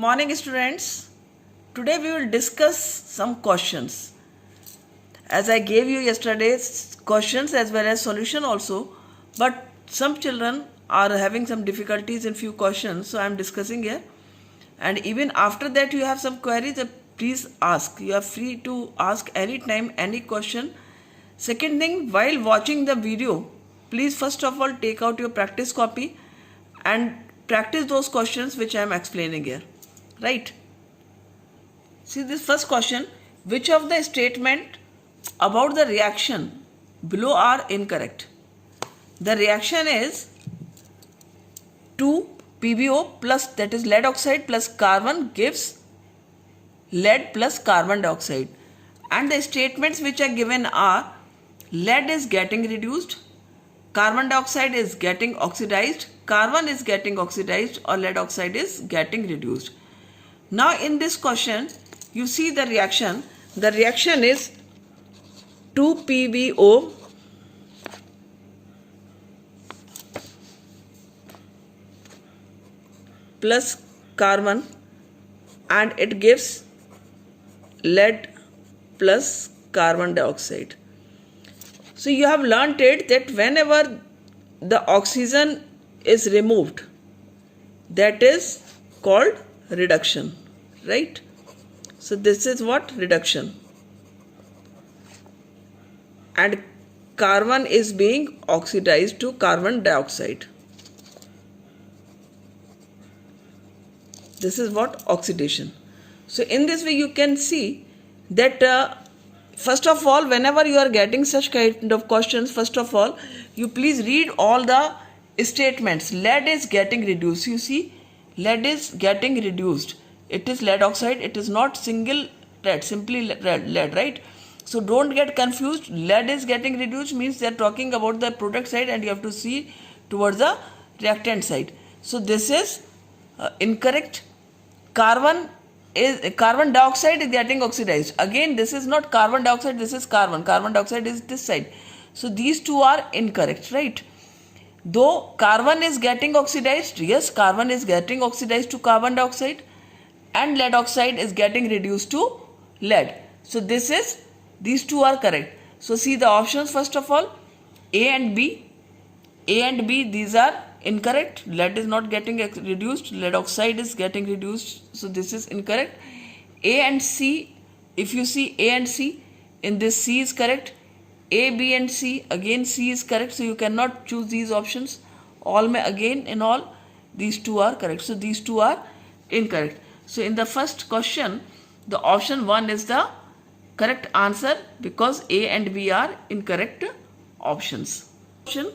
Morning students, today we will discuss some questions. As I gave you yesterday's questions as well as solution also, but some children are having some difficulties in few questions, so I am discussing here. And even after that you have some queries, please ask. You are free to ask anytime any question. Second thing, while watching the video, please first of all take out your practice copy and practice those questions which I am explaining here. Right? See this first question, which of the statement about the reaction below are incorrect? The reaction is 2 PbO plus, that is lead oxide plus carbon, gives lead plus carbon dioxide, and the statements which are given are lead is getting reduced, carbon dioxide is getting oxidized, carbon is getting oxidized, or lead oxide is getting reduced. Now in this question you see the reaction. The reaction is 2 PbO plus carbon and it gives lead plus carbon dioxide. So you have learnt it that whenever the oxygen is removed, that is called reduction, right? So this is what? Reduction. And carbon is being oxidized to carbon dioxide. This is what? Oxidation. So in this way you can see that first of all, whenever you are getting such kind of questions, first of all you please read all the statements. Lead is getting reduced. You see, lead is getting reduced. It is lead oxide. It is not single lead, simply lead, right? So don't get confused. Lead is getting reduced means they are talking about the product side and you have to see towards the reactant side. So this is incorrect. Carbon dioxide is getting oxidized. Again, this is not carbon dioxide, this is carbon. Carbon dioxide is this side. So these two are incorrect, right? Though carbon is getting oxidized, yes, carbon is getting oxidized to carbon dioxide and lead oxide is getting reduced to lead. So these two are correct. So see the options first of all, A and B. A and B, these are incorrect. Lead is not getting reduced, lead oxide is getting reduced, so this is incorrect. A and C, if you see A and C, in this C is correct. A, B and C, again C is correct, so you cannot choose these options. All again in all, these two are correct, so these two are incorrect. So in the first question, the option 1 is the correct answer because A and B are incorrect options. Option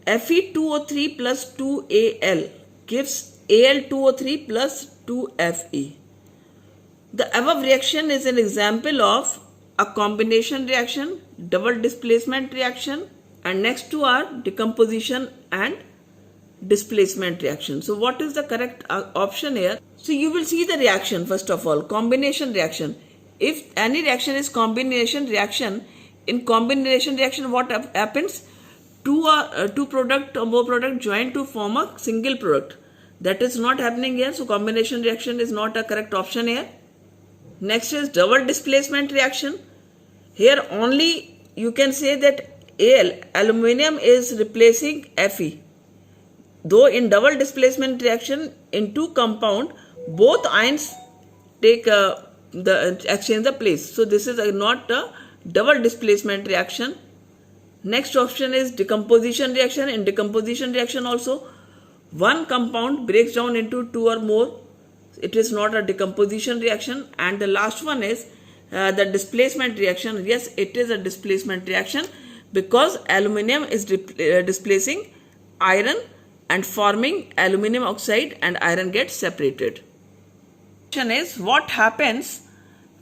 Fe2O3 plus 2Al gives Al2O3 plus 2Fe. The above reaction is an example of a combination reaction, double displacement reaction, and next two are decomposition and displacement reaction. So what is the correct option here? So you will see the reaction first of all, combination reaction. If any reaction is combination reaction, in combination reaction what happens? Two product or more product join to form a single product. That is not happening here, so combination reaction is not a correct option here. Next is double displacement reaction. Here only you can say that aluminium is replacing Fe. Though in double displacement reaction in two compound, both ions take exchange the place. So this is not a double displacement reaction. Next option is decomposition reaction. In decomposition reaction also, one compound breaks down into two or more. It is not a decomposition reaction. And the last one is the displacement reaction. Yes, it is a displacement reaction because aluminium is displacing iron and forming aluminium oxide and iron gets separated. Question is, what happens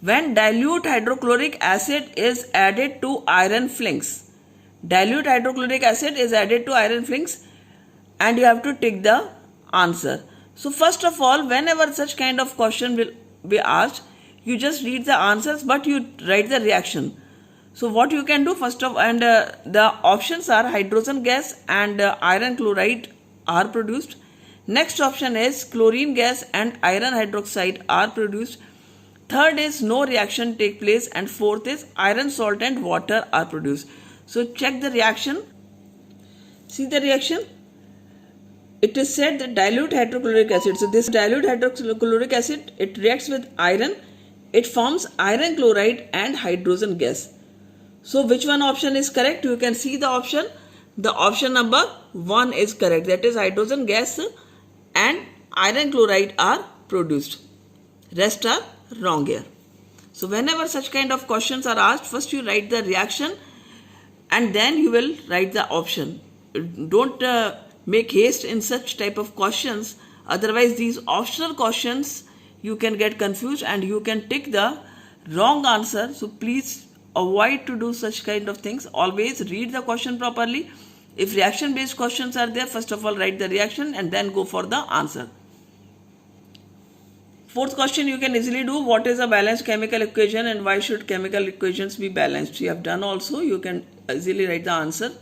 when dilute hydrochloric acid is added to iron flings? Dilute hydrochloric acid is added to iron flings and you have to take the answer. So first of all, whenever such kind of question will be asked, you just read the answers but you write the reaction. So what you can do first of the options are hydrogen gas and iron chloride are produced. Next option is chlorine gas and iron hydroxide are produced. Third is no reaction take place, and fourth is iron salt and water are produced. So check the reaction. See the reaction. It is said that dilute hydrochloric acid. So this dilute hydrochloric acid, it reacts with iron. It forms iron chloride and hydrogen gas. So which one option is correct? You can see the option. The option number 1 is correct. That is hydrogen gas and iron chloride are produced. Rest are wrong here. So whenever such kind of questions are asked, first you write the reaction and then you will write the option. Don't make haste in such type of questions. Otherwise these optional questions you can get confused and you can take the wrong answer. So please avoid to do such kind of things. Always read the question properly. If reaction based questions are there, first of all write the reaction and then go for the answer. Fourth question you can easily do. What is a balanced chemical equation and why should chemical equations be balanced? You have done also. You can easily write the answer.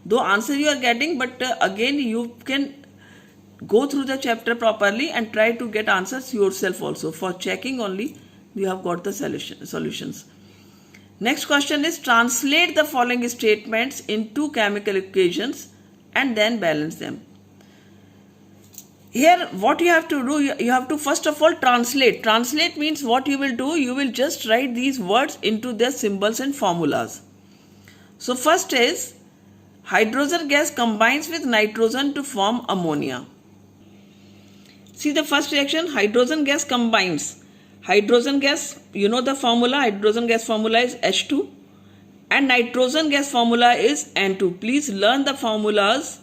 Though answer you are getting, but again you can go through the chapter properly and try to get answers yourself also. For checking only you have got the solutions. Next question is translate the following statements into chemical equations and then balance them. Here what you have to do, you have to first of all translate. Translate means what you will do, you will just write these words into their symbols and formulas. So first is hydrogen gas combines with nitrogen to form ammonia. See the first reaction, hydrogen gas combines. Hydrogen gas, you know the formula, hydrogen gas formula is H2 and nitrogen gas formula is N2. Please learn the formulas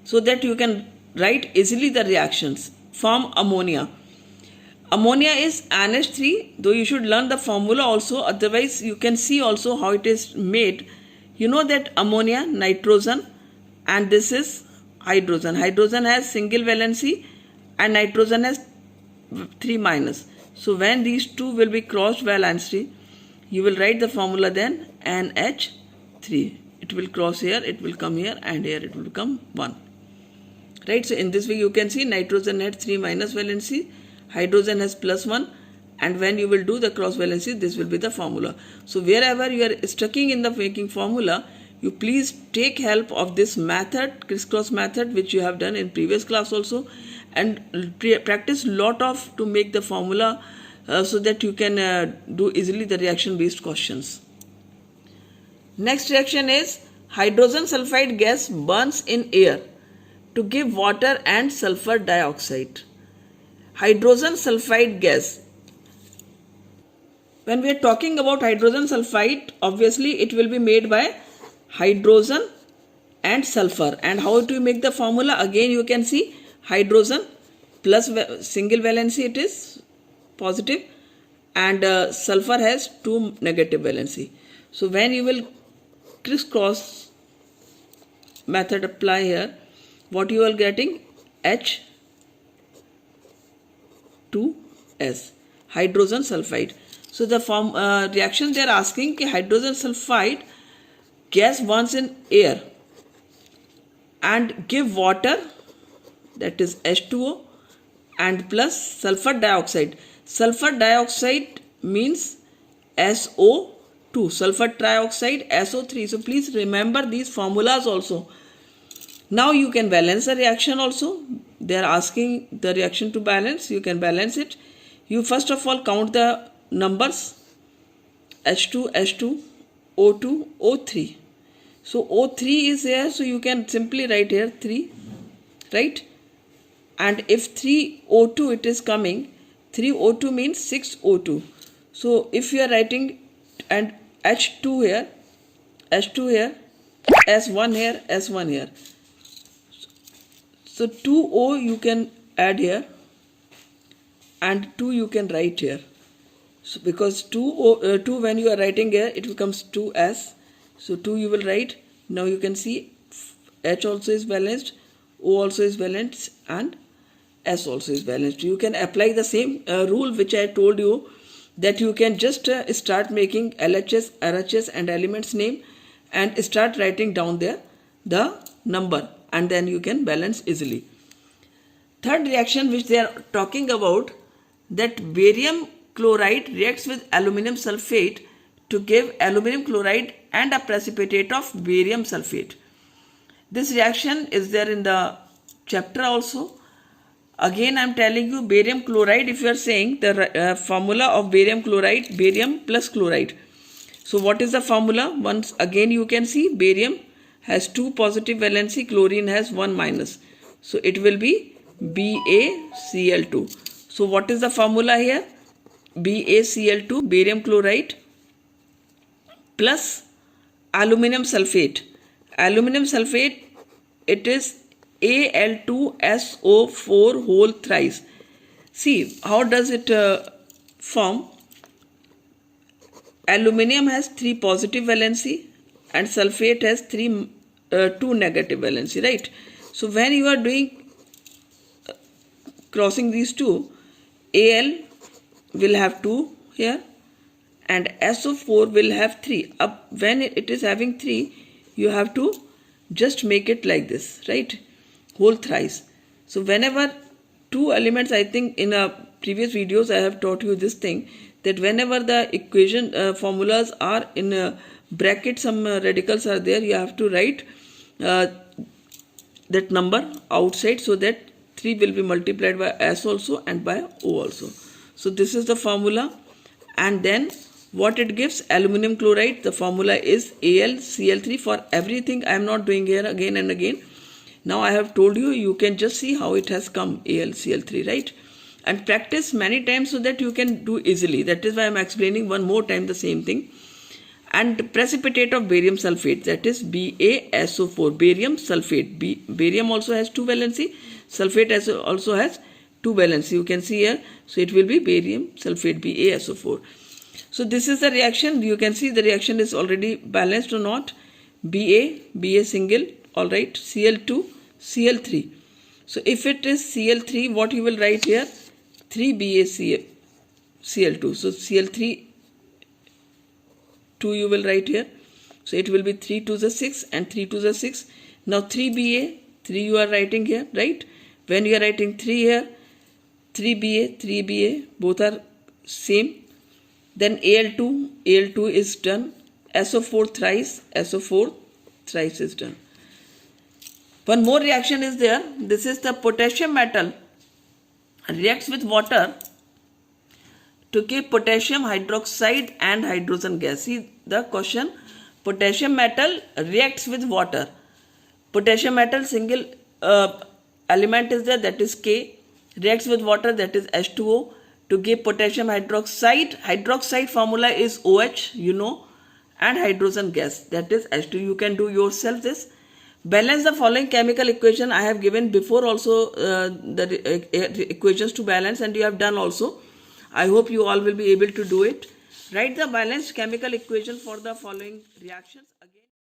so that you can write easily the reactions. Form ammonia. Ammonia is NH3, though you should learn the formula also, otherwise you can see also how it is made. You know that ammonia, nitrogen and this is hydrogen. Hydrogen has single valency and nitrogen has 3 minus. So when these two will be crossed valency, you will write the formula then NH3. It will cross here, it will come here and here it will become 1. Right, so in this way you can see nitrogen has 3 minus valency, hydrogen has plus 1 and when you will do the cross valency, this will be the formula. So wherever you are stuck in the making formula, you please take help of this method, crisscross method, which you have done in previous class also, and practice lot of to make the formula so that you can do easily the reaction based questions. Next reaction is hydrogen sulfide gas burns in air to give water and sulfur dioxide. Hydrogen sulfide gas. When we are talking about hydrogen sulfide, obviously it will be made by hydrogen and sulfur. And how to make the formula? Again you can see hydrogen plus single valency, it is positive, and sulfur has 2 negative valency. So when you will crisscross method apply here, what you are getting? H2S, hydrogen sulfide. So the reaction they are asking कि hydrogen sulfide gas burns in air and give water, that is H2O, and plus sulfur dioxide. Sulfur dioxide means SO2, sulfur trioxide SO3. So please remember these formulas also. Now you can balance the reaction also. They are asking the reaction to balance. You can balance it. You first of all count the numbers H2, H2, O2, O3. So O3 is here, so you can simply write here 3, right? And if 3O2 it is coming, 3O2 means 6O2. So if you are writing and H2 here, H2 here, S1 here, S1 here. So 2O you can add here and 2 you can write here. So because 2 when you are writing here, it becomes 2S. So 2 you will write. Now you can see H also is balanced, O also is balanced and S also is balanced. You can apply the same rule which I told you, that you can just start making LHS, RHS and elements name and start writing down there the number and then you can balance easily. Third reaction which they are talking about, that barium chloride reacts with aluminum sulfate to give aluminum chloride and a precipitate of barium sulfate. This reaction is there in the chapter also. Again I am telling you, barium chloride, if you are saying the formula of barium chloride, barium plus chloride. So what is the formula? Once again you can see, barium has 2 positive valency, chlorine has 1 minus. So it will be BaCl2. So what is the formula here? BaCl2, barium chloride plus aluminum sulfate. Aluminum sulfate, it is Al2SO4 whole thrice. See, how does it form? Aluminium has 3 positive valency and sulfate has 2 negative valency, right? So when you are doing crossing these two, Al will have 2 here and SO4 will have 3. When it is having 3, you have to just make it like this, right? Whole thrice. So whenever 2 elements, I think in a previous videos I have taught you this thing, that whenever the equation formulas are in bracket, some radicals are there, you have to write that number outside, so that 3 will be multiplied by S also and by O also. So this is the formula. And then what it gives? Aluminum chloride, the formula is AlCl3. For everything I am not doing here again and again. Now I have told you, you can just see how it has come, AlCl3, right? And practice many times so that you can do easily. That is why I am explaining one more time the same thing. And precipitate of barium sulfate, that is BaSO4, barium sulfate. Barium also has 2 valency, sulfate also has 2 valency. You can see here, so it will be barium sulfate, BaSO4. So this is the reaction. You can see the reaction is already balanced or not. Ba single, alright, Cl2, Cl3. So if it is Cl3, what you will write here? 3BaCl2. So Cl3, 2 you will write here. So it will be 3 to the 6 and 3 to the 6. Now 3Ba, 3 you are writing here, right? When you are writing 3 here, 3Ba, both are same. Then Al2 is done. SO4 thrice is done. One more reaction is there. This is the potassium metal reacts with water to give potassium hydroxide and hydrogen gas. See the question, potassium metal reacts with water. Potassium metal single element is there, that is K, reacts with water, that is H2O, to give potassium hydroxide. Hydroxide formula is OH, you know, and hydrogen gas, that is H2. You can do yourself this. Balance the following chemical equation. I have given before also the equations to balance, and you have done also. I hope you all will be able to do it. Write the balanced chemical equation for the following reactions.